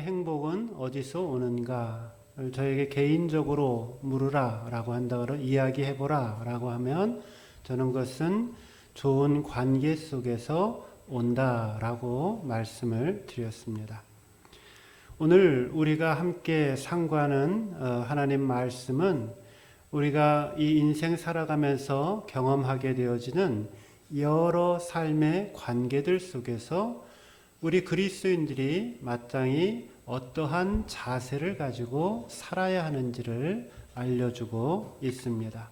행복은 어디서 오는가? 저에게 개인적으로 물으라 라고 한다고 이야기해 보라 라고 하면 저는 그것은 좋은 관계 속에서 온다 라고 말씀을 드렸습니다. 오늘 우리가 함께 상고하는 하나님 말씀은 우리가 이 인생 살아가면서 경험하게 되어지는 여러 삶의 관계들 속에서 우리 그리스도인들이 마땅히 어떠한 자세를 가지고 살아야 하는지를 알려주고 있습니다.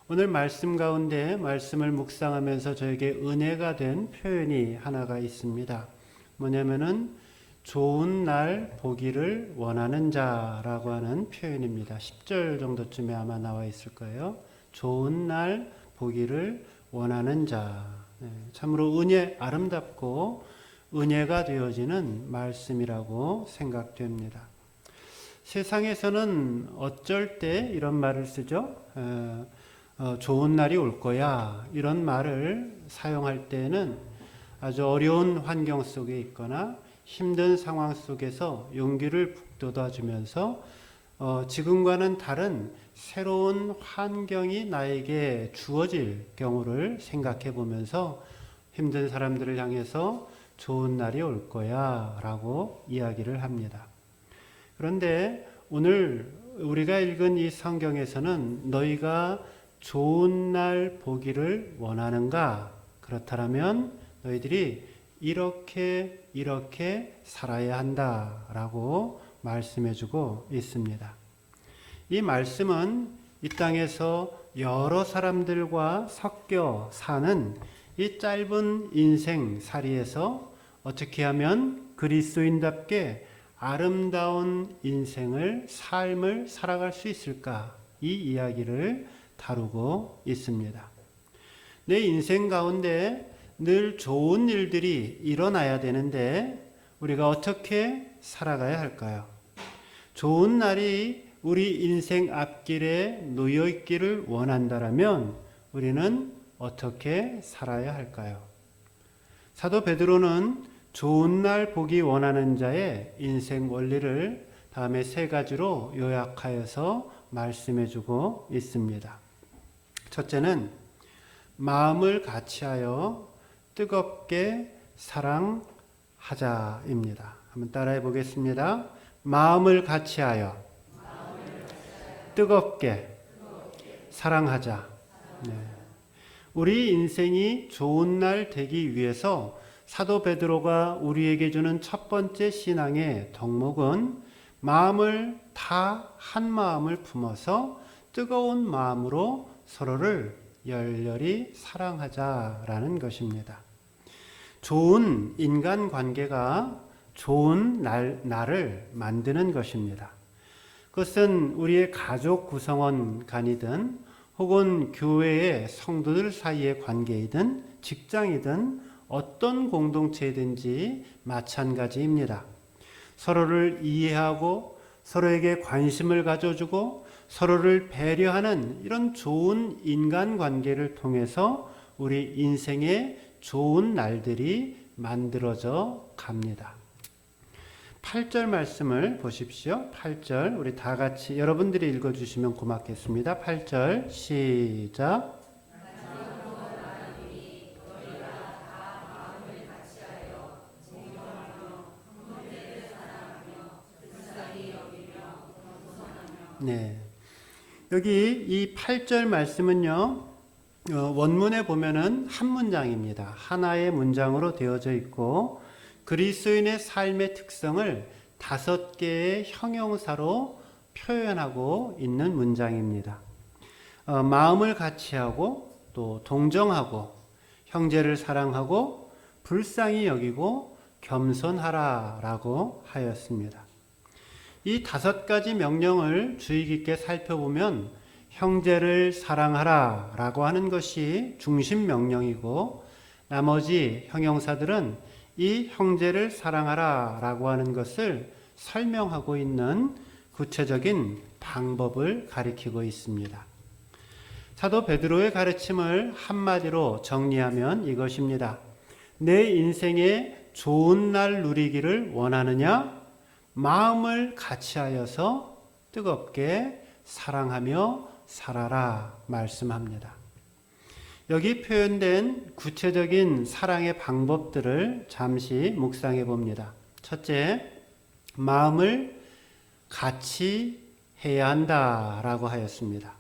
오늘 말씀 가운데 말씀을 묵상하면서 저에게 은혜가 된 표현이 하나가 있습니다. 뭐냐면은 좋은 날 보기를 원하는 자라고 하는 표현입니다. 10절 정도쯤에 아마 나와 있을 거예요. 좋은 날 보기를 원하는 자. 참으로 아름답고 은혜가 되어지는 말씀이라고 생각됩니다. 세상에서는 어쩔 때 이런 말을 쓰죠. 좋은 날이 올 거야. 이런 말을 사용할 때는 아주 어려운 환경 속에 있거나 힘든 상황 속에서 용기를 북돋아주면서 지금과는 다른 새로운 환경이 나에게 주어질 경우를 생각해 보면서 힘든 사람들을 향해서 좋은 날이 올 거야 라고 이야기를 합니다. 그런데 오늘 우리가 읽은 이 성경에서는 너희가 좋은 날 보기를 원하는가? 그렇다면 너희들이 이렇게 살아야 한다라고 말씀해주고 있습니다. 이 말씀은 이 땅에서 여러 사람들과 섞여 사는 이 짧은 인생살이에서 어떻게 하면 그리스도인답게 아름다운 삶을 살아갈 수 있을까? 이 이야기를 다루고 있습니다. 내 인생 가운데 늘 좋은 일들이 일어나야 되는데 우리가 어떻게 살아가야 할까요? 좋은 날이 우리 인생 앞길에 놓여 있기를 원한다라면 우리는 어떻게 살아야 할까요? 사도 베드로는 좋은 날 보기 원하는 자의 인생 원리를 다음에 3가지로 요약하여서 말씀해주고 있습니다. 첫째는 마음을 같이하여 뜨겁게 사랑하자입니다. 한번 따라해 보겠습니다. 마음을 같이하여 뜨겁게 사랑하자. 네. 우리 인생이 좋은 날 되기 위해서 사도 베드로가 우리에게 주는 첫 번째 신앙의 덕목은 마음을 다 한 마음을 품어서 뜨거운 마음으로 서로를 열렬히 사랑하자라는 것입니다. 좋은 인간관계가 좋은 날을 만드는 것입니다. 그것은 우리의 가족 구성원 간이든 혹은 교회의 성도들 사이의 관계이든 직장이든 어떤 공동체이든지 마찬가지입니다. 서로를 이해하고 서로에게 관심을 가져주고 서로를 배려하는 이런 좋은 인간관계를 통해서 우리 인생의 좋은 날들이 만들어져 갑니다. 8절 말씀을 보십시오. 8절 우리 다 같이 여러분들이 읽어주시면 고맙겠습니다. 8절 시작. 네, 여기 이 8절 말씀은요, 원문에 보면은 한 문장입니다. 하나의 문장으로 되어져 있고 그리스도인의 삶의 특성을 5개의 형용사로 표현하고 있는 문장입니다. 마음을 같이하고 또 동정하고 형제를 사랑하고 불쌍히 여기고 겸손하라라고 하였습니다. 이 5가지 명령을 주의 깊게 살펴보면 형제를 사랑하라 라고 하는 것이 중심 명령이고 나머지 형용사들은 이 형제를 사랑하라 라고 하는 것을 설명하고 있는 구체적인 방법을 가리키고 있습니다. 사도 베드로의 가르침을 한마디로 정리하면 이것입니다. 내 인생에 좋은 날 누리기를 원하느냐? 마음을 같이하여서 뜨겁게 사랑하며 살아라 말씀합니다. 여기 표현된 구체적인 사랑의 방법들을 잠시 묵상해 봅니다. 첫째, 마음을 같이 해야 한다라고 하였습니다.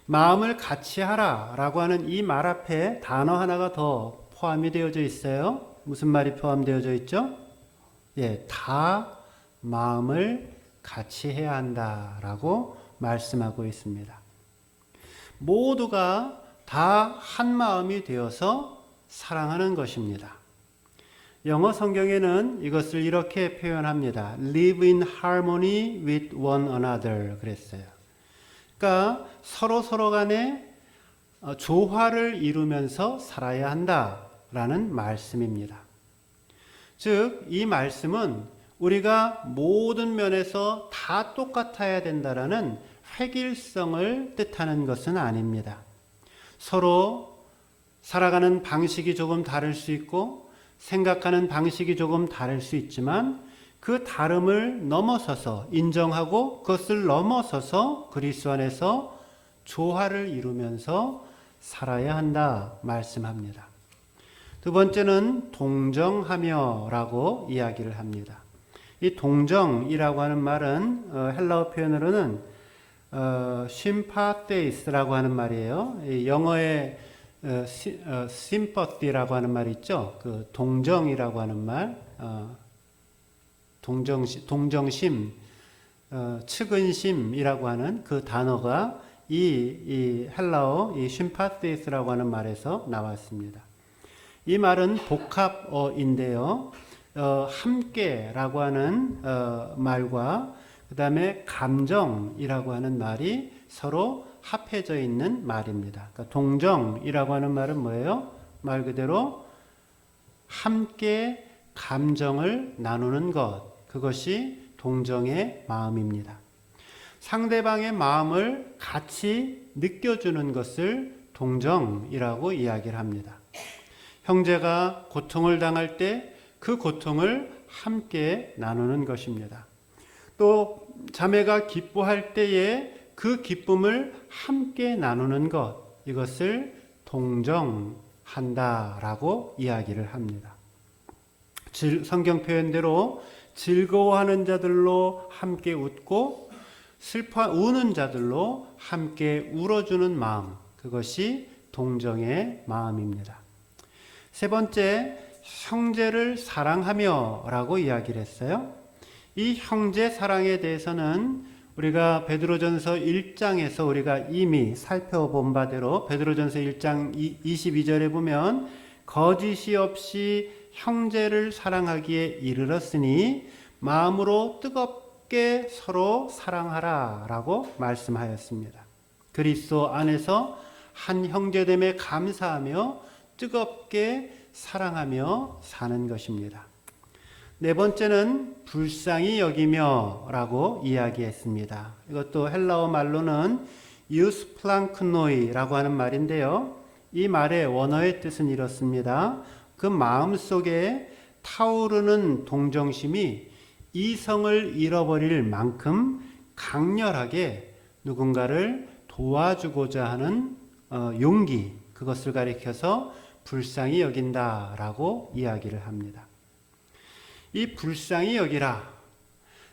마음을 같이 하라라고 하는 이 말 앞에 단어 하나가 더 포함이 되어져 있어요. 무슨 말이 포함되어져 있죠? 다 마음을 같이 해야 한다라고 말씀하고 있습니다. 모두가 다 한 마음이 되어서 사랑하는 것입니다. 영어 성경에는 이것을 이렇게 표현합니다. Live in harmony with one another 그랬어요. 그러니까 서로 간에 조화를 이루면서 살아야 한다라는 말씀입니다. 즉, 이 말씀은 우리가 모든 면에서 다 똑같아야 된다라는 획일성을 뜻하는 것은 아닙니다. 서로 살아가는 방식이 조금 다를 수 있고 생각하는 방식이 조금 다를 수 있지만 그 다름을 넘어서서 인정하고 그것을 넘어서서 그리스도 안에서 조화를 이루면서 살아야 한다 말씀합니다. 두 번째는 동정하며라고 이야기를 합니다. 이 동정이라고 하는 말은 헬라어 표현으로는 sympatheis라고 하는 말이에요. 영어의 sympathy라고 하는 말이 있죠. 그 동정이라고 하는 말, 동정심, 측은심이라고 하는 그 단어가 이 헬라어 이 sympatheis라고 하는 말에서 나왔습니다. 이 말은 복합어인데요. 함께라고 하는 말과 그 다음에 감정이라고 하는 말이 서로 합해져 있는 말입니다. 그러니까 동정이라고 하는 말은 뭐예요? 말 그대로 함께 감정을 나누는 것, 그것이 동정의 마음입니다. 상대방의 마음을 같이 느껴주는 것을 동정이라고 이야기를 합니다. 형제가 고통을 당할 때 그 고통을 함께 나누는 것입니다. 또 자매가 기뻐할 때에 그 기쁨을 함께 나누는 것, 이것을 동정한다라고 이야기를 합니다. 성경 표현대로 즐거워하는 자들로 함께 웃고 우는 자들로 함께 울어주는 마음, 그것이 동정의 마음입니다. 세 번째, 형제를 사랑하며 라고 이야기를 했어요. 이 형제 사랑에 대해서는 우리가 베드로전서 1장에서 우리가 이미 살펴본 바대로 베드로전서 1장 22절에 보면 거짓이 없이 형제를 사랑하기에 이르렀으니 마음으로 뜨겁게 서로 사랑하라 라고 말씀하였습니다. 그리스도 안에서 한 형제됨에 감사하며 뜨겁게 사랑하며 사는 것입니다. 네 번째는 불쌍히 여기며 라고 이야기했습니다. 이것도 헬라어 말로는 유스플랑크노이라고 하는 말인데요. 이 말의 원어의 뜻은 이렇습니다. 그 마음 속에 타오르는 동정심이 이성을 잃어버릴 만큼 강렬하게 누군가를 도와주고자 하는 용기, 그것을 가리켜서 불쌍히 여긴다라고 이야기를 합니다. 이 불쌍히 여기라,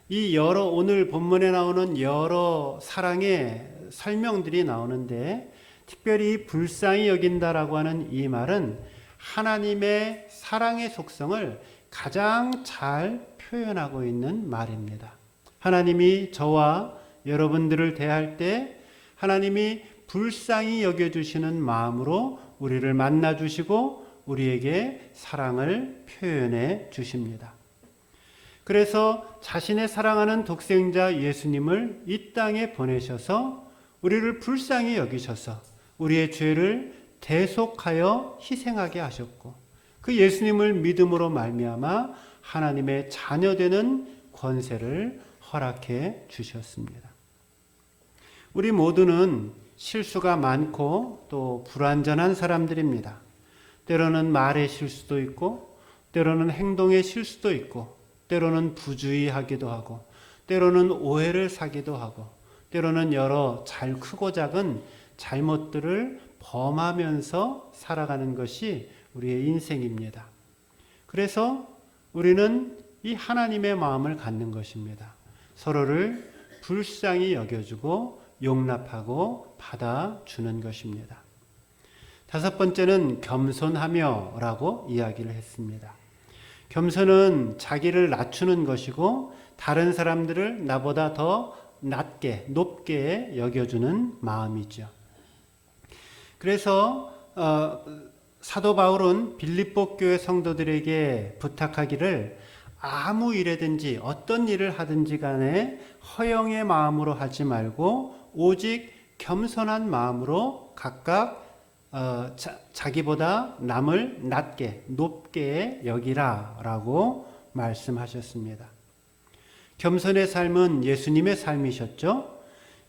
이 오늘 본문에 나오는 여러 사랑의 설명들이 나오는데 특별히 불쌍히 여긴다라고 하는 이 말은 하나님의 사랑의 속성을 가장 잘 표현하고 있는 말입니다. 하나님이 저와 여러분들을 대할 때 하나님이 불쌍히 여겨주시는 마음으로 우리를 만나주시고 우리에게 사랑을 표현해 주십니다. 그래서 자신의 사랑하는 독생자 예수님을 이 땅에 보내셔서 우리를 불쌍히 여기셔서 우리의 죄를 대속하여 희생하게 하셨고 그 예수님을 믿음으로 말미암아 하나님의 자녀되는 권세를 허락해 주셨습니다. 우리 모두는 실수가 많고 또 불완전한 사람들입니다. 때로는 말의 실수도 있고 때로는 행동의 실수도 있고 때로는 부주의하기도 하고, 때로는 오해를 사기도 하고, 때로는 여러 크고 작은 잘못들을 범하면서 살아가는 것이 우리의 인생입니다. 그래서 우리는 이 하나님의 마음을 갖는 것입니다. 서로를 불쌍히 여겨주고 용납하고 받아주는 것입니다. 다섯 번째는 겸손하며라고 이야기를 했습니다. 겸손은 자기를 낮추는 것이고 다른 사람들을 나보다 더 높게 여겨주는 마음이죠. 그래서 사도 바울은 빌립보 교회 성도들에게 부탁하기를 아무 일에든지 어떤 일을 하든지 간에 허영의 마음으로 하지 말고 오직 겸손한 마음으로 각각 자기보다 남을 높게 여기라 라고 말씀하셨습니다. 겸손의 삶은 예수님의 삶이셨죠.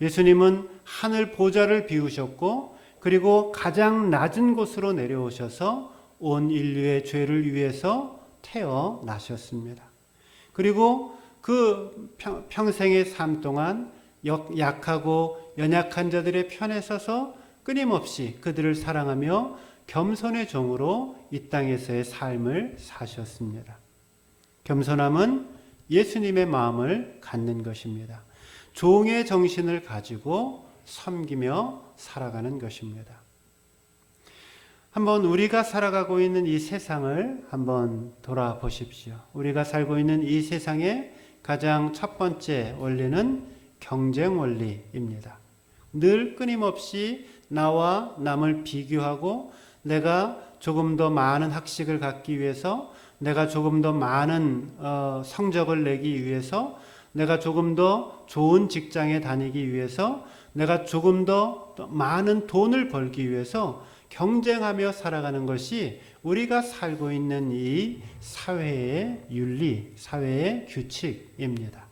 예수님은 하늘 보좌를 비우셨고 그리고 가장 낮은 곳으로 내려오셔서 온 인류의 죄를 위해서 태어나셨습니다. 그리고 그 평생의 삶 동안 약하고 연약한 자들의 편에 서서 끊임없이 그들을 사랑하며 겸손의 종으로 이 땅에서의 삶을 사셨습니다. 겸손함은 예수님의 마음을 갖는 것입니다. 종의 정신을 가지고 섬기며 살아가는 것입니다. 한번 우리가 살아가고 있는 이 세상을 한번 돌아보십시오. 우리가 살고 있는 이 세상의 가장 첫 번째 원리는 경쟁 원리입니다. 늘 끊임없이 나와 남을 비교하고 내가 조금 더 많은 학식을 갖기 위해서, 내가 조금 더 많은 성적을 내기 위해서, 내가 조금 더 좋은 직장에 다니기 위해서, 내가 조금 더 많은 돈을 벌기 위해서 경쟁하며 살아가는 것이 우리가 살고 있는 이 사회의 윤리, 사회의 규칙입니다.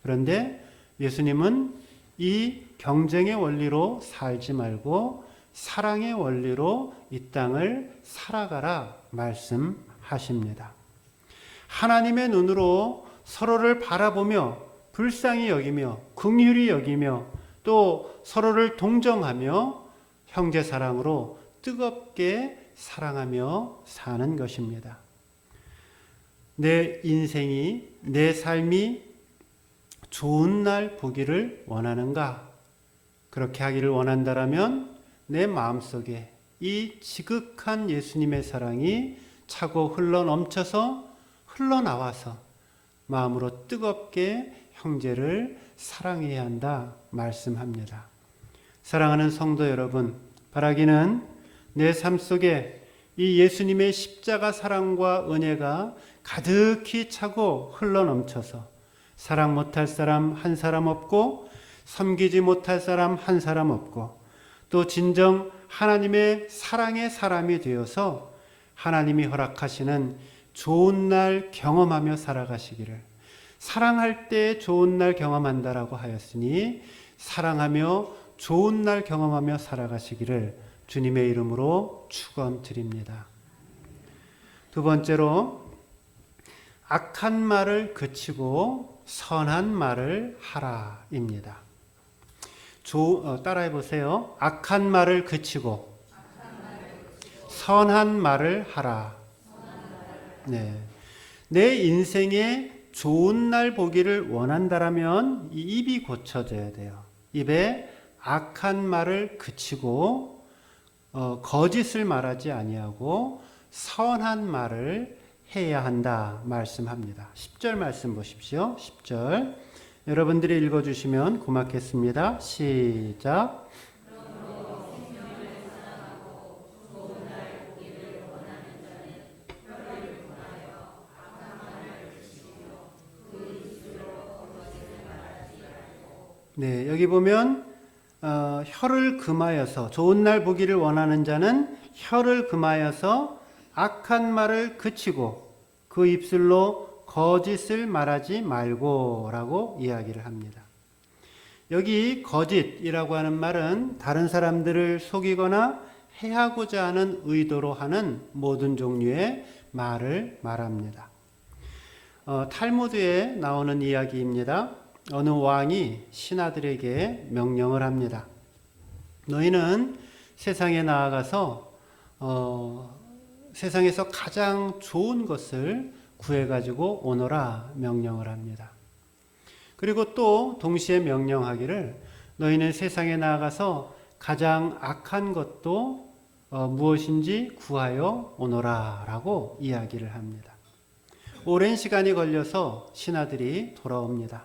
그런데 예수님은 이 경쟁의 원리로 살지 말고 사랑의 원리로 이 땅을 살아가라 말씀하십니다. 하나님의 눈으로 서로를 바라보며 불쌍히 여기며 긍휼히 여기며 또 서로를 동정하며 형제 사랑으로 뜨겁게 사랑하며 사는 것입니다. 내 인생이, 내 삶이 좋은 날 보기를 원하는가? 그렇게 하기를 원한다라면 내 마음속에 이 지극한 예수님의 사랑이 차고 흘러넘쳐서 흘러나와서 마음으로 뜨겁게 형제를 사랑해야 한다 말씀합니다. 사랑하는 성도 여러분, 바라기는 내 삶 속에 이 예수님의 십자가 사랑과 은혜가 가득히 차고 흘러넘쳐서 사랑 못할 사람 한 사람 없고 섬기지 못할 사람 한 사람 없고 또 진정 하나님의 사랑의 사람이 되어서 하나님이 허락하시는 좋은 날 경험하며 살아가시기를, 사랑할 때 좋은 날 경험한다라고 하였으니 사랑하며 좋은 날 경험하며 살아가시기를 주님의 이름으로 축원드립니다. 두 번째로 악한 말을 그치고 선한 말을 하라입니다. 따라해 보세요. 악한 말을 그치고 선한 말을 하라. 네. 내 인생에 좋은 날 보기를 원한다라면 이 입이 고쳐져야 돼요. 입에 악한 말을 그치고 거짓을 말하지 아니하고 선한 말을 해야 한다 말씀합니다. 10절 말씀 보십시오. 10절 여러분들이 읽어주시면 고맙겠습니다. 시작. 네, 여기 보면 혀를 금하여서 좋은 날 보기를 원하는 자는 혀를 금하여서 악한 말을 그치고 그 입술로 거짓을 말하지 말고 라고 이야기를 합니다. 여기 거짓이라고 하는 말은 다른 사람들을 속이거나 해하고자 하는 의도로 하는 모든 종류의 말을 말합니다. 탈무드에 나오는 이야기입니다. 어느 왕이 신하들에게 명령을 합니다. 너희는 세상에 나아가서 세상에서 가장 좋은 것을 구해가지고 오너라 명령을 합니다. 그리고 또 동시에 명령하기를 너희는 세상에 나아가서 가장 악한 것도 무엇인지 구하여 오너라 라고 이야기를 합니다. 오랜 시간이 걸려서 신하들이 돌아옵니다.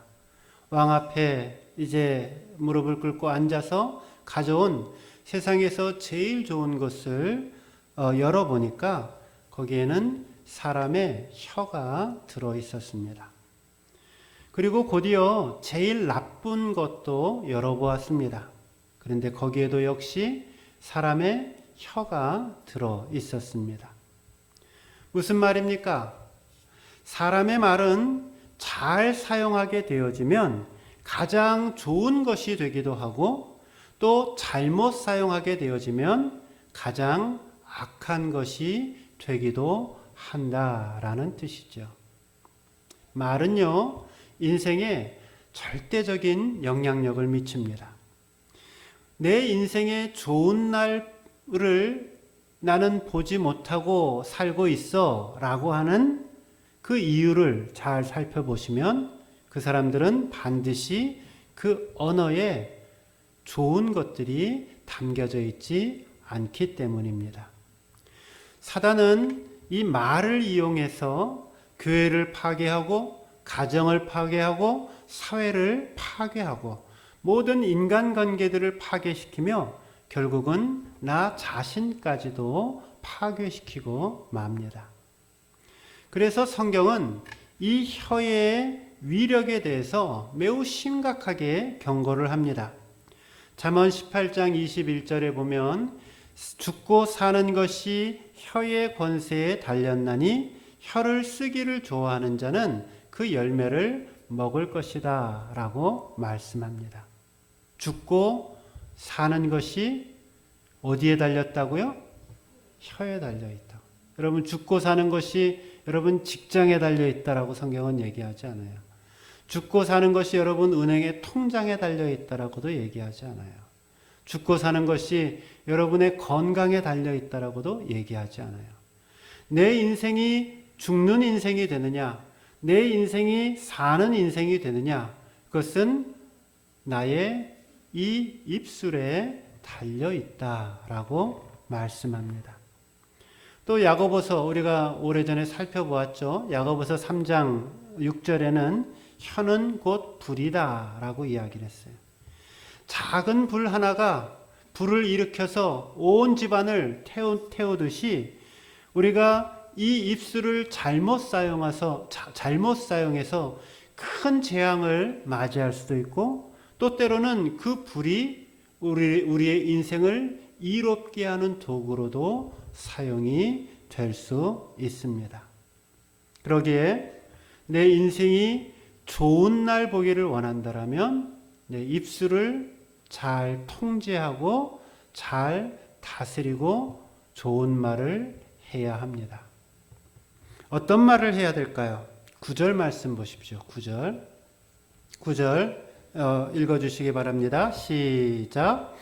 왕 앞에 이제 무릎을 꿇고 앉아서 가져온 세상에서 제일 좋은 것을 열어보니까 거기에는 사람의 혀가 들어 있었습니다. 그리고 곧이어 제일 나쁜 것도 열어보았습니다. 그런데 거기에도 역시 사람의 혀가 들어 있었습니다. 무슨 말입니까? 사람의 말은 잘 사용하게 되어지면 가장 좋은 것이 되기도 하고 또 잘못 사용하게 되어지면 가장 악한 것이 되기도 한다라는 뜻이죠. 말은요, 인생에 절대적인 영향력을 미칩니다. 내 인생의 좋은 날을 나는 보지 못하고 살고 있어 라고 하는 그 이유를 잘 살펴보시면 그 사람들은 반드시 그 언어에 좋은 것들이 담겨져 있지 않기 때문입니다. 사단은 이 말을 이용해서 교회를 파괴하고 가정을 파괴하고 사회를 파괴하고 모든 인간관계들을 파괴시키며 결국은 나 자신까지도 파괴시키고 맙니다. 그래서 성경은 이 혀의 위력에 대해서 매우 심각하게 경고를 합니다. 잠언 18장 21절에 보면 죽고 사는 것이 혀의 권세에 달렸나니 혀를 쓰기를 좋아하는 자는 그 열매를 먹을 것이다 라고 말씀합니다. 죽고 사는 것이 어디에 달렸다고요? 혀에 달려있다. 여러분 죽고 사는 것이 여러분 직장에 달려있다라고 성경은 얘기하지 않아요. 죽고 사는 것이 여러분 은행의 통장에 달려있다라고도 얘기하지 않아요. 죽고 사는 것이 여러분의 건강에 달려있다라고도 얘기하지 않아요. 내 인생이 죽는 인생이 되느냐, 내 인생이 사는 인생이 되느냐, 그것은 나의 이 입술에 달려있다라고 말씀합니다. 또 야고보서 우리가 오래전에 살펴보았죠. 야고보서 3장 6절에는 혀는 곧 불이다 라고 이야기를 했어요. 작은 불 하나가 불을 일으켜서 온 집안을 태우듯이 우리가 이 입술을 잘못 사용해서 큰 재앙을 맞이할 수도 있고 또 때로는 그 불이 우리의 인생을 이롭게 하는 도구로도 사용이 될 수 있습니다. 그러기에 내 인생이 좋은 날 보기를 원한다면 내 입술을 잘 통제하고 잘 다스리고 좋은 말을 해야 합니다. 어떤 말을 해야 될까요? 9절 말씀 보십시오. 9절 읽어주시기 바랍니다. 시작.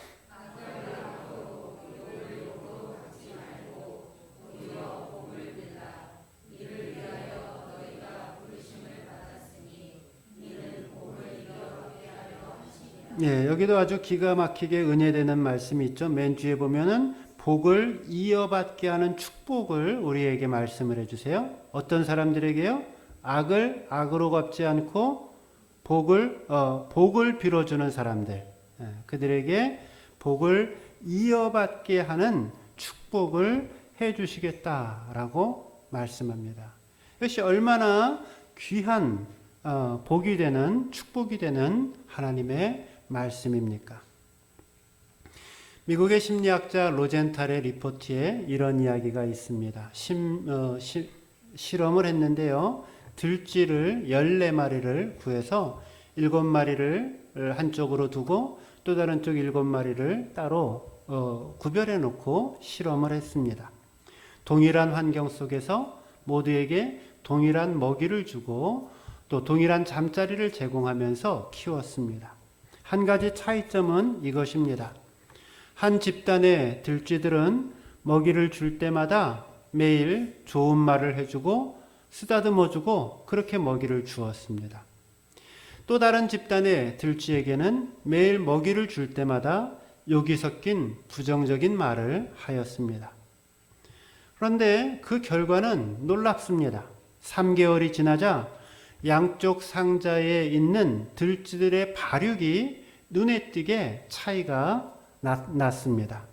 예, 여기도 아주 기가 막히게 은혜되는 말씀이 있죠. 맨 뒤에 보면은 복을 이어받게 하는 축복을 우리에게 말씀을 해주세요. 어떤 사람들에게요? 악을 악으로 갚지 않고 복을 빌어주는 사람들, 그들에게 복을 이어받게 하는 축복을 해주시겠다라고 말씀합니다. 이것이 얼마나 귀한 복이 되는 축복이 되는 하나님의 말씀입니까? 미국의 심리학자 로젠탈의 리포트에 이런 이야기가 있습니다. 실험을 했는데요. 들쥐를 14마리를 구해서 7마리를 한쪽으로 두고 또 다른 쪽 7마리를 따로 구별해 놓고 실험을 했습니다. 동일한 환경 속에서 모두에게 동일한 먹이를 주고 또 동일한 잠자리를 제공하면서 키웠습니다. 한 가지 차이점은 이것입니다. 한 집단의 들쥐들은 먹이를 줄 때마다 매일 좋은 말을 해주고 쓰다듬어주고 그렇게 먹이를 주었습니다. 또 다른 집단의 들쥐에게는 매일 먹이를 줄 때마다 욕이 섞인 부정적인 말을 하였습니다. 그런데 그 결과는 놀랍습니다. 3개월이 지나자 양쪽 상자에 있는 들쥐들의 발육이 눈에 띄게 차이가 났습니다.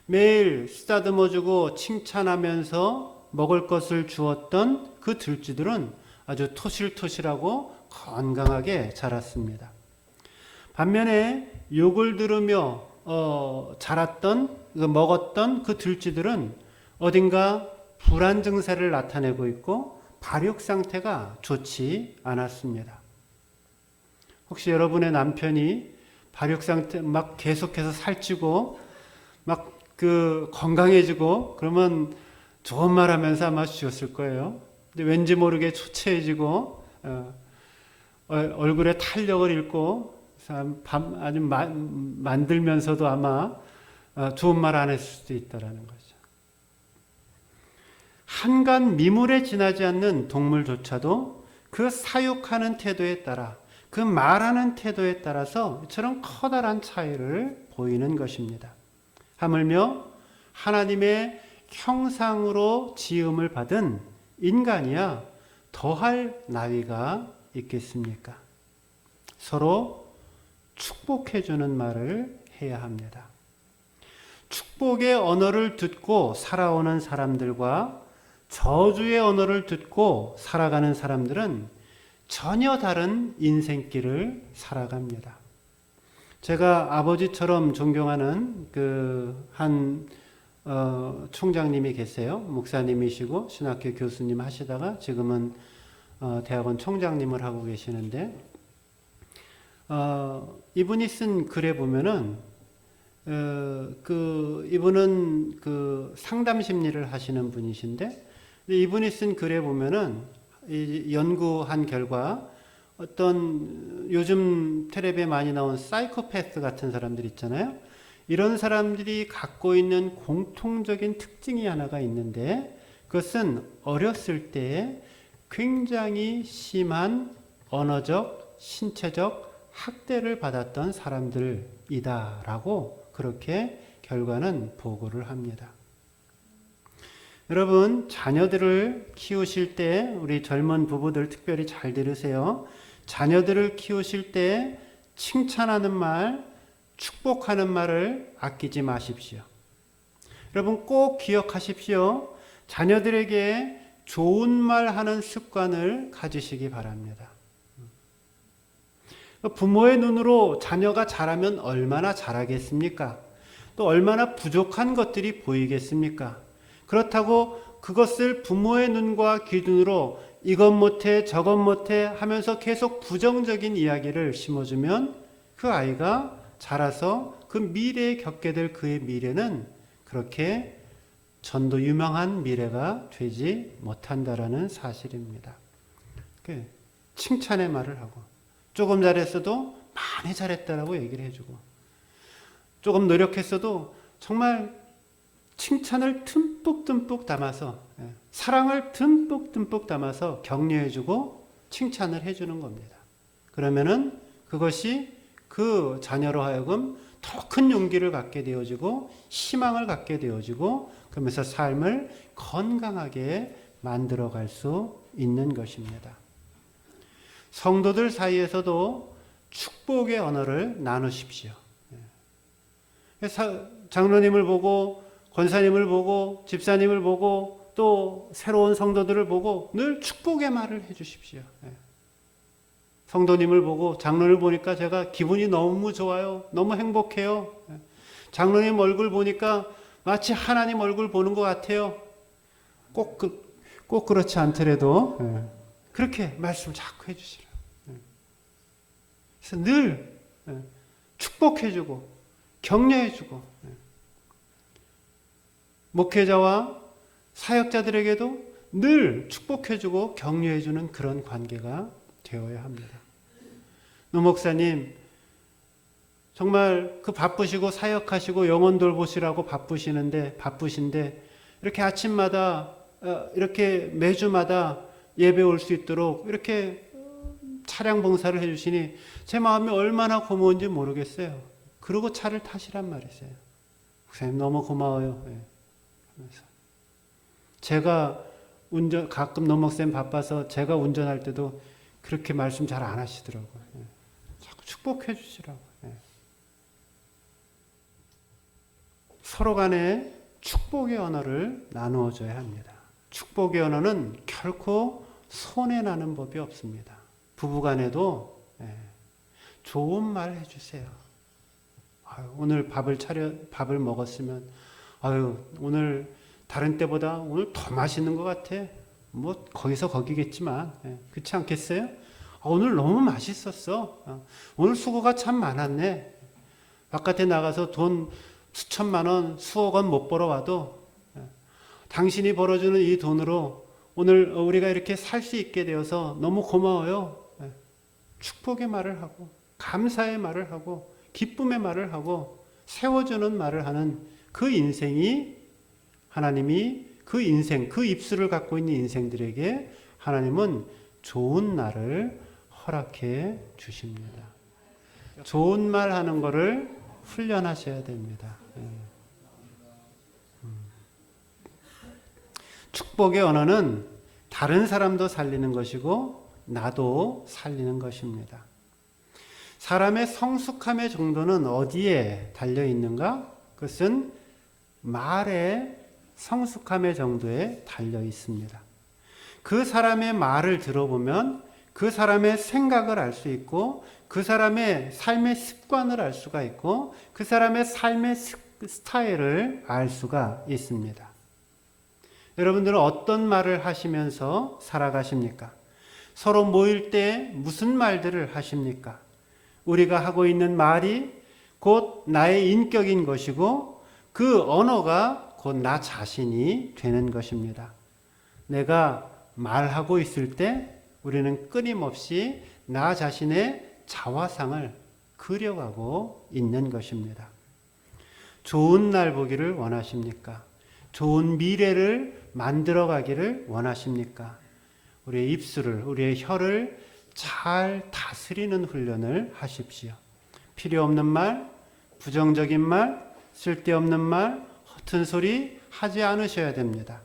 매일 쓰다듬어주고 칭찬하면서 먹을 것을 주었던 그 들쥐들은 아주 토실토실하고 건강하게 자랐습니다. 반면에 욕을 들으며 먹었던 그 들쥐들은 어딘가 불안 증세를 나타내고 있고 발육 상태가 좋지 않았습니다. 혹시 여러분의 남편이 발육 상태 막 계속해서 살찌고 막 건강해지고 그러면 좋은 말 하면서 아마 주셨을 거예요. 근데 왠지 모르게 초췌해지고 얼굴에 탄력을 잃고 아주 만들면서도 아마 좋은 말 안 했을 수도 있다라는 거죠. 한간 미물에 지나지 않는 동물조차도 그 사육하는 태도에 따라 그 말하는 태도에 따라서 이처럼 커다란 차이를 보이는 것입니다. 하물며 하나님의 형상으로 지음을 받은 인간이야 더할 나위가 있겠습니까? 서로 축복해주는 말을 해야 합니다. 축복의 언어를 듣고 살아오는 사람들과 저주의 언어를 듣고 살아가는 사람들은 전혀 다른 인생길을 살아갑니다. 제가 아버지처럼 존경하는 한 총장님이 계세요. 목사님이시고 신학교 교수님 하시다가 지금은 대학원 총장님을 하고 계시는데 이분이 쓴 글에 보면은 이분은 상담 심리를 하시는 분이신데 이분이 쓴 글에 보면은 연구한 결과 어떤 요즘 텔레비에 많이 나온 사이코패스 같은 사람들 있잖아요. 이런 사람들이 갖고 있는 공통적인 특징이 하나가 있는데 그것은 어렸을 때 굉장히 심한 언어적, 신체적 학대를 받았던 사람들이다라고 그렇게 결과는 보고를 합니다. 여러분, 자녀들을 키우실 때 우리 젊은 부부들 특별히 잘 들으세요. 자녀들을 키우실 때 칭찬하는 말, 축복하는 말을 아끼지 마십시오. 여러분 꼭 기억하십시오. 자녀들에게 좋은 말 하는 습관을 가지시기 바랍니다. 부모의 눈으로 자녀가 잘하면 얼마나 잘하겠습니까? 또 얼마나 부족한 것들이 보이겠습니까? 그렇다고 그것을 부모의 눈과 기준으로 이것 못해 저것 못해 하면서 계속 부정적인 이야기를 심어주면 그 아이가 자라서 그 미래에 겪게 될 그의 미래는 그렇게 전도 유명한 미래가 되지 못한다라는 사실입니다. 칭찬의 말을 하고 조금 잘했어도 많이 잘했다라고 얘기를 해주고 조금 노력했어도 정말 칭찬을 듬뿍듬뿍 담아서 사랑을 듬뿍듬뿍 담아서 격려해주고 칭찬을 해주는 겁니다. 그러면은 그것이 그 자녀로 하여금 더 큰 용기를 갖게 되어지고 희망을 갖게 되어지고 그러면서 삶을 건강하게 만들어갈 수 있는 것입니다. 성도들 사이에서도 축복의 언어를 나누십시오. 장로님을 보고 권사님을 보고 집사님을 보고 또 새로운 성도들을 보고 늘 축복의 말을 해주십시오. 성도님을 보고 장로를 보니까 제가 기분이 너무 좋아요. 너무 행복해요. 장로님 얼굴 보니까 마치 하나님 얼굴 보는 것 같아요. 꼭 그렇지 않더라도 그렇게 말씀을 자꾸 해주시라. 그래서 늘 축복해주고 격려해주고 목회자와 사역자들에게도 늘 축복해주고 격려해주는 그런 관계가 되어야 합니다. 노 목사님, 정말 그 바쁘시고 사역하시고 영혼 돌보시라고 바쁘신데 이렇게 아침마다 이렇게 매주마다 예배 올 수 있도록 이렇게 차량 봉사를 해주시니 제 마음이 얼마나 고마운지 모르겠어요. 그러고 차를 타시란 말이세요. 목사님 너무 고마워요. 네. 제가 가끔 노 목사님 바빠서 제가 운전할 때도 그렇게 말씀 잘 안 하시더라고요. 네. 자꾸 축복해 주시라고. 네. 서로 간에 축복의 언어를 나누어줘야 합니다. 축복의 언어는 결코 손해나는 법이 없습니다. 부부간에도 좋은 말 해주세요. 오늘 밥을 먹었으면 오늘 다른 때보다 오늘 더 맛있는 것 같아. 뭐 거기서 거기겠지만 그렇지 않겠어요? 오늘 너무 맛있었어. 오늘 수고가 참 많았네. 바깥에 나가서 돈 수천만 원, 수억 원 못 벌어와도 당신이 벌어주는 이 돈으로 오늘 우리가 이렇게 살 수 있게 되어서 너무 고마워요. 축복의 말을 하고 감사의 말을 하고 기쁨의 말을 하고 세워주는 말을 하는 그 인생이 하나님이 그 인생, 그 입술을 갖고 있는 인생들에게 하나님은 좋은 날을 허락해 주십니다. 좋은 말 하는 거를 훈련하셔야 됩니다. 축복의 언어는 다른 사람도 살리는 것이고 나도 살리는 것입니다. 사람의 성숙함의 정도는 어디에 달려 있는가? 그것은 말의 성숙함의 정도에 달려 있습니다. 그 사람의 말을 들어보면 그 사람의 생각을 알 수 있고 그 사람의 삶의 습관을 알 수가 있고 그 사람의 삶의 스타일을 알 수가 있습니다. 여러분들은 어떤 말을 하시면서 살아가십니까? 서로 모일 때 무슨 말들을 하십니까? 우리가 하고 있는 말이 곧 나의 인격인 것이고 그 언어가 곧 나 자신이 되는 것입니다. 내가 말하고 있을 때 우리는 끊임없이 나 자신의 자화상을 그려가고 있는 것입니다. 좋은 날 보기를 원하십니까? 좋은 미래를 만들어가기를 원하십니까? 우리의 입술을, 우리의 혀를 잘 다스리는 훈련을 하십시오. 필요 없는 말, 부정적인 말, 쓸데없는 말, 허튼 소리 하지 않으셔야 됩니다.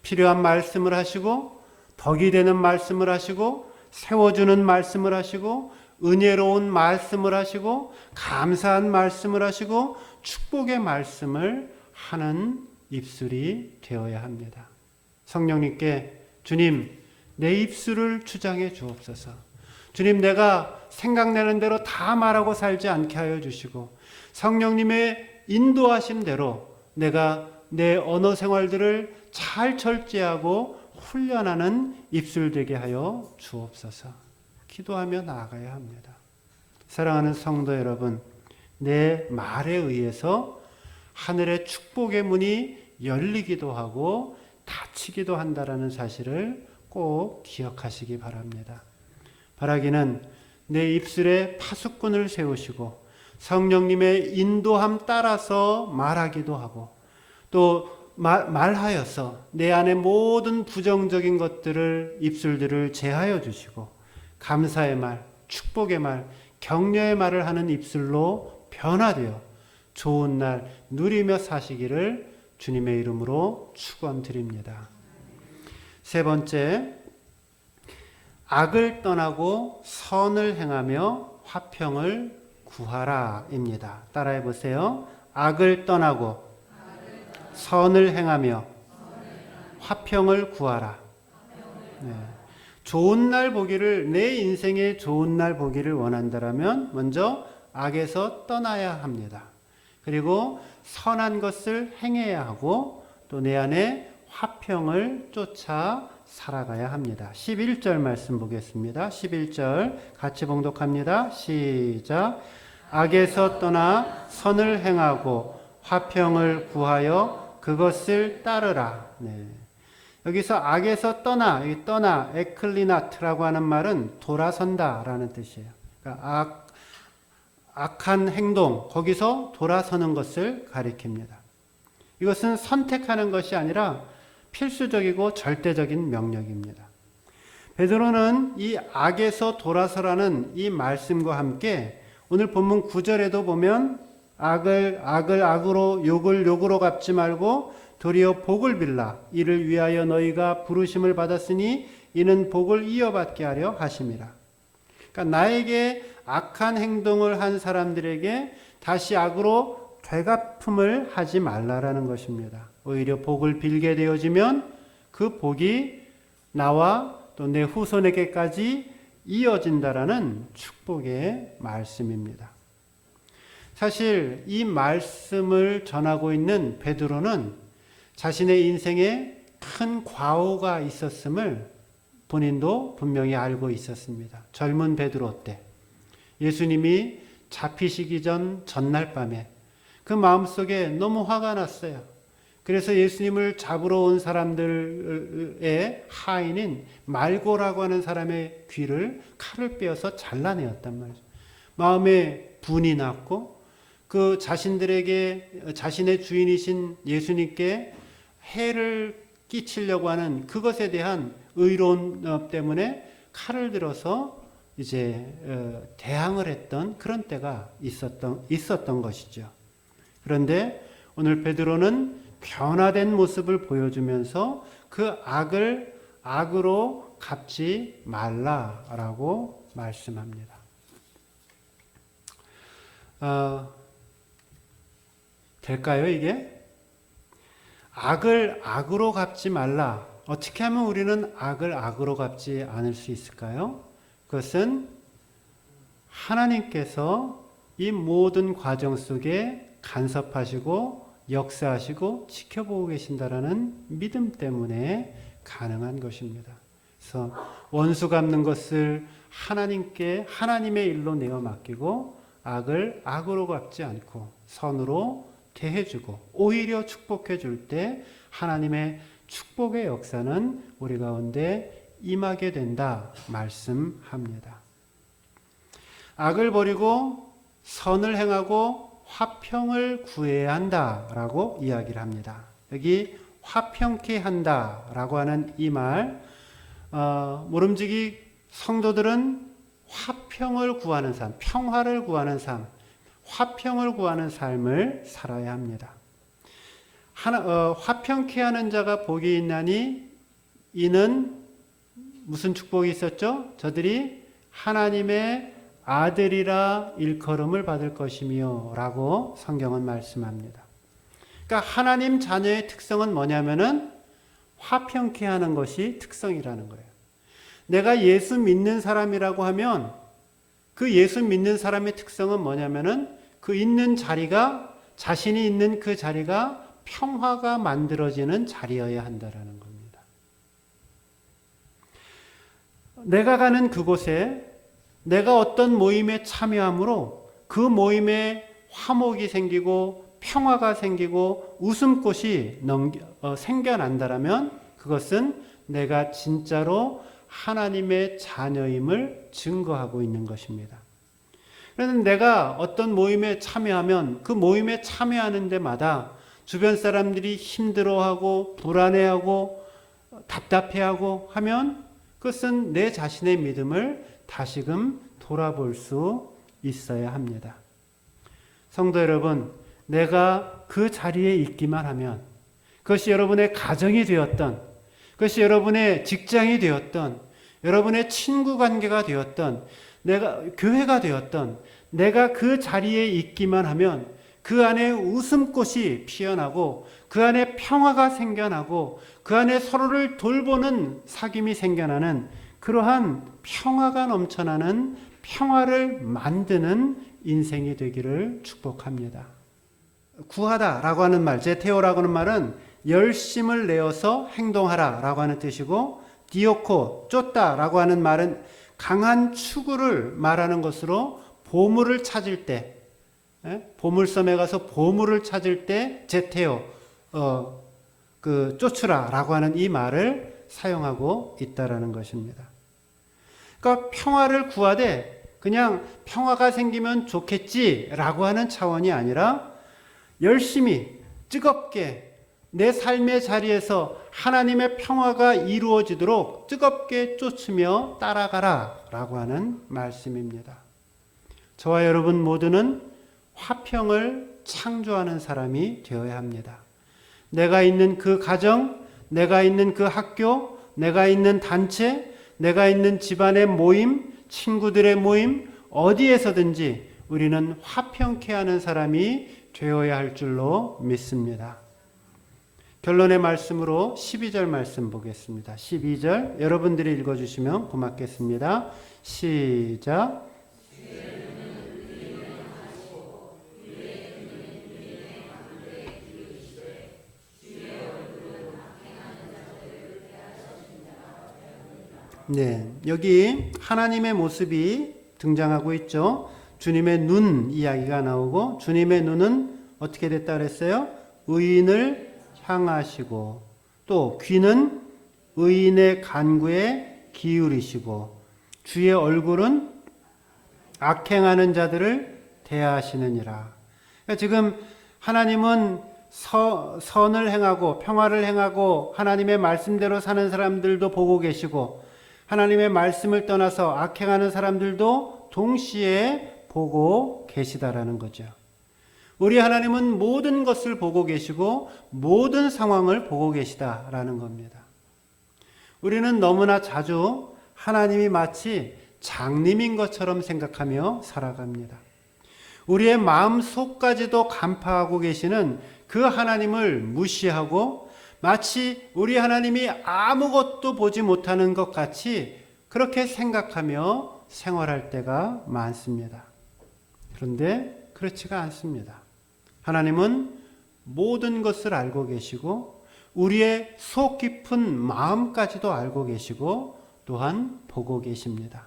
필요한 말씀을 하시고 덕이 되는 말씀을 하시고 세워주는 말씀을 하시고 은혜로운 말씀을 하시고 감사한 말씀을 하시고 축복의 말씀을 하는 입술이 되어야 합니다. 성령님께 주님 내 입술을 주장해 주옵소서. 주님 내가 생각나는 대로 다 말하고 살지 않게 하여 주시고 성령님의 인도하신 대로 내가 내 언어 생활들을 잘 절제하고 훈련하는 입술 되게 하여 주옵소서. 기도하며 나아가야 합니다. 사랑하는 성도 여러분, 내 말에 의해서 하늘의 축복의 문이 열리기도 하고 닫히기도 한다라는 사실을 꼭 기억하시기 바랍니다. 바라기는 내 입술에 파수꾼을 세우시고 성령님의 인도함 따라서 말하기도 하고 또 말하여서 내 안에 모든 부정적인 것들을 입술들을 제하여 주시고 감사의 말, 축복의 말, 격려의 말을 하는 입술로 변화되어 좋은 날 누리며 사시기를 주님의 이름으로 축원드립니다. 세 번째, 악을 떠나고 선을 행하며 화평을 구하라입니다. 따라해 보세요. 악을 떠나고 선을 행하며 화평을 구하라. 네. 좋은 날 보기를, 내 인생에 좋은 날 보기를 원한다면 먼저 악에서 떠나야 합니다. 그리고 선한 것을 행해야 하고 또 내 안에 화평을 쫓아 살아가야 합니다. 11절 말씀 보겠습니다. 11절 같이 봉독합니다. 시작. 악에서 떠나 선을 행하고 화평을 구하여 그것을 따르라. 네. 여기서 악에서 떠나, 여기 떠나, 에클리나트라고 하는 말은 돌아선다 라는 뜻이에요. 그러니까 악한 행동, 거기서 돌아서는 것을 가리킵니다. 이것은 선택하는 것이 아니라 필수적이고 절대적인 명령입니다. 베드로는 이 악에서 돌아서라는 이 말씀과 함께 오늘 본문 9절에도 보면 악을 악으로 욕을 욕으로 갚지 말고 도리어 복을 빌라 이를 위하여 너희가 부르심을 받았으니 이는 복을 이어받게 하려 하심이라. 그러니까 나에게 악한 행동을 한 사람들에게 다시 악으로 되갚음을 하지 말라라는 것입니다. 오히려 복을 빌게 되어지면 그 복이 나와 또 내 후손에게까지 이어진다라는 축복의 말씀입니다. 사실 이 말씀을 전하고 있는 베드로는 자신의 인생에 큰 과오가 있었음을 본인도 분명히 알고 있었습니다. 젊은 베드로 때 예수님이 잡히시기 전 전날 밤에 그 마음속에 너무 화가 났어요. 그래서 예수님을 잡으러 온 사람들의 하인인 말고라고 하는 사람의 귀를 칼을 빼어서 잘라내었단 말이죠. 마음에 분이 났고 그 자신들에게 자신의 주인이신 예수님께 해를 끼치려고 하는 그것에 대한 의로움 때문에 칼을 들어서 이제 대항을 했던 그런 때가 있었던 것이죠. 그런데 오늘 베드로는 변화된 모습을 보여주면서 그 악을 악으로 갚지 말라라고 말씀합니다. 될까요, 이게? 악을 악으로 갚지 말라. 어떻게 하면 우리는 악을 악으로 갚지 않을 수 있을까요? 그것은 하나님께서 이 모든 과정 속에 간섭하시고 역사하시고 지켜보고 계신다라는 믿음 때문에 가능한 것입니다. 그래서 원수 갚는 것을 하나님께 하나님의 일로 내어 맡기고 악을 악으로 갚지 않고 선으로 대해주고 오히려 축복해 줄 때 하나님의 축복의 역사는 우리 가운데 임하게 된다 말씀합니다. 악을 버리고 선을 행하고 화평을 구해야 한다라고 이야기를 합니다. 여기 화평케 한다라고 하는 이 말, 모름지기 성도들은 화평을 구하는 삶, 평화를 구하는 삶, 화평을 구하는 삶을 살아야 합니다. 화평케 하는 자가 복이 있나니 이는 무슨 축복이 있었죠? 저들이 하나님의 아들이라 일컬음을 받을 것이며 라고 성경은 말씀합니다. 그러니까 하나님 자녀의 특성은 뭐냐면은 화평케 하는 것이 특성이라는 거예요. 내가 예수 믿는 사람이라고 하면 그 예수 믿는 사람의 특성은 뭐냐면은 그 있는 자리가 자신이 있는 그 자리가 평화가 만들어지는 자리여야 한다라는 겁니다. 내가 가는 그곳에 내가 어떤 모임에 참여함으로 그 모임에 화목이 생기고 평화가 생기고 웃음꽃이 생겨난다라면 그것은 내가 진짜로 하나님의 자녀임을 증거하고 있는 것입니다. 그런데 내가 어떤 모임에 참여하면 그 모임에 참여하는 데마다 주변 사람들이 힘들어하고 불안해하고 답답해하고 하면 그것은 내 자신의 믿음을 다시금 돌아볼 수 있어야 합니다. 성도 여러분, 내가 그 자리에 있기만 하면 그것이 여러분의 가정이 되었던, 그것이 여러분의 직장이 되었던, 여러분의 친구 관계가 되었던, 내가 교회가 되었던, 내가 그 자리에 있기만 하면 그 안에 웃음꽃이 피어나고 그 안에 평화가 생겨나고 그 안에 서로를 돌보는 사귐이 생겨나는 그러한 평화가 넘쳐나는 평화를 만드는 인생이 되기를 축복합니다. 구하다라고 하는 말, 제테오라고 하는 말은 열심을 내어서 행동하라라고 하는 뜻이고, 디오코, 쫓다라고 하는 말은 강한 추구를 말하는 것으로 보물을 찾을 때, 보물섬에 가서 보물을 찾을 때 제테오, 쫓으라라고 하는 이 말을 사용하고 있다라는 것입니다. 그러니까 평화를 구하되 그냥 평화가 생기면 좋겠지라고 하는 차원이 아니라 열심히 뜨겁게 내 삶의 자리에서 하나님의 평화가 이루어지도록 뜨겁게 쫓으며 따라가라 라고 하는 말씀입니다. 저와 여러분 모두는 화평을 창조하는 사람이 되어야 합니다. 내가 있는 그 가정, 내가 있는 그 학교, 내가 있는 단체, 내가 있는 집안의 모임, 친구들의 모임, 어디에서든지 우리는 화평케 하는 사람이 되어야 할 줄로 믿습니다. 결론의 말씀으로 12절 말씀 보겠습니다. 12절 여러분들이 읽어주시면 고맙겠습니다. 시작. 네, 여기 하나님의 모습이 등장하고 있죠. 주님의 눈 이야기가 나오고 주님의 눈은 어떻게 됐다 그랬어요? 의인을 향하시고 또 귀는 의인의 간구에 기울이시고 주의 얼굴은 악행하는 자들을 대하시느니라. 그러니까 지금 하나님은 선을 행하고 평화를 행하고 하나님의 말씀대로 사는 사람들도 보고 계시고 하나님의 말씀을 떠나서 악행하는 사람들도 동시에 보고 계시다라는 거죠. 우리 하나님은 모든 것을 보고 계시고 모든 상황을 보고 계시다라는 겁니다. 우리는 너무나 자주 하나님이 마치 장님인 것처럼 생각하며 살아갑니다. 우리의 마음 속까지도 간파하고 계시는 그 하나님을 무시하고 마치 우리 하나님이 아무것도 보지 못하는 것 같이 그렇게 생각하며 생활할 때가 많습니다. 그런데 그렇지가 않습니다. 하나님은 모든 것을 알고 계시고 우리의 속 깊은 마음까지도 알고 계시고 또한 보고 계십니다.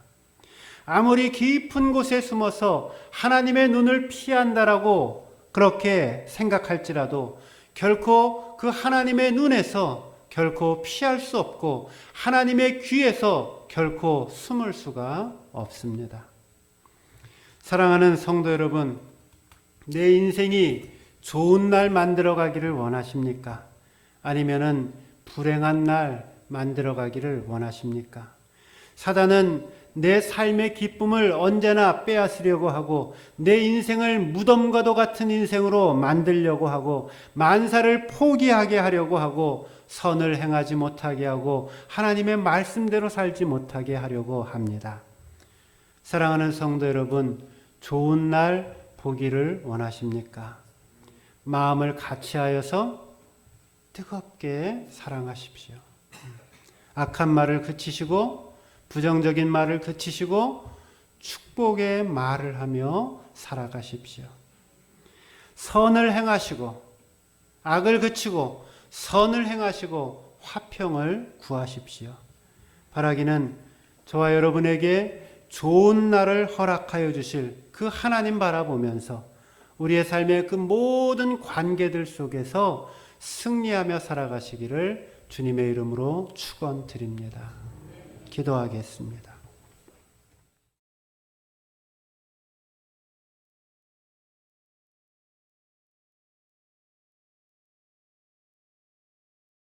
아무리 깊은 곳에 숨어서 하나님의 눈을 피한다라고 그렇게 생각할지라도 결코 그 하나님의 눈에서 결코 피할 수 없고 하나님의 귀에서 결코 숨을 수가 없습니다. 사랑하는 성도 여러분, 내 인생이 좋은 날 만들어 가기를 원하십니까? 아니면은 불행한 날 만들어 가기를 원하십니까? 사단은 내 삶의 기쁨을 언제나 빼앗으려고 하고 내 인생을 무덤과도 같은 인생으로 만들려고 하고 만사를 포기하게 하려고 하고 선을 행하지 못하게 하고 하나님의 말씀대로 살지 못하게 하려고 합니다. 사랑하는 성도 여러분, 좋은 날 보기를 원하십니까? 마음을 같이하여서 뜨겁게 사랑하십시오. 악한 말을 그치시고 부정적인 말을 그치시고 축복의 말을 하며 살아가십시오. 선을 행하시고 악을 그치고 선을 행하시고 화평을 구하십시오. 바라기는 저와 여러분에게 좋은 날을 허락하여 주실 그 하나님 바라보면서 우리의 삶의 그 모든 관계들 속에서 승리하며 살아가시기를 주님의 이름으로 축원드립니다. 기도하겠습니다.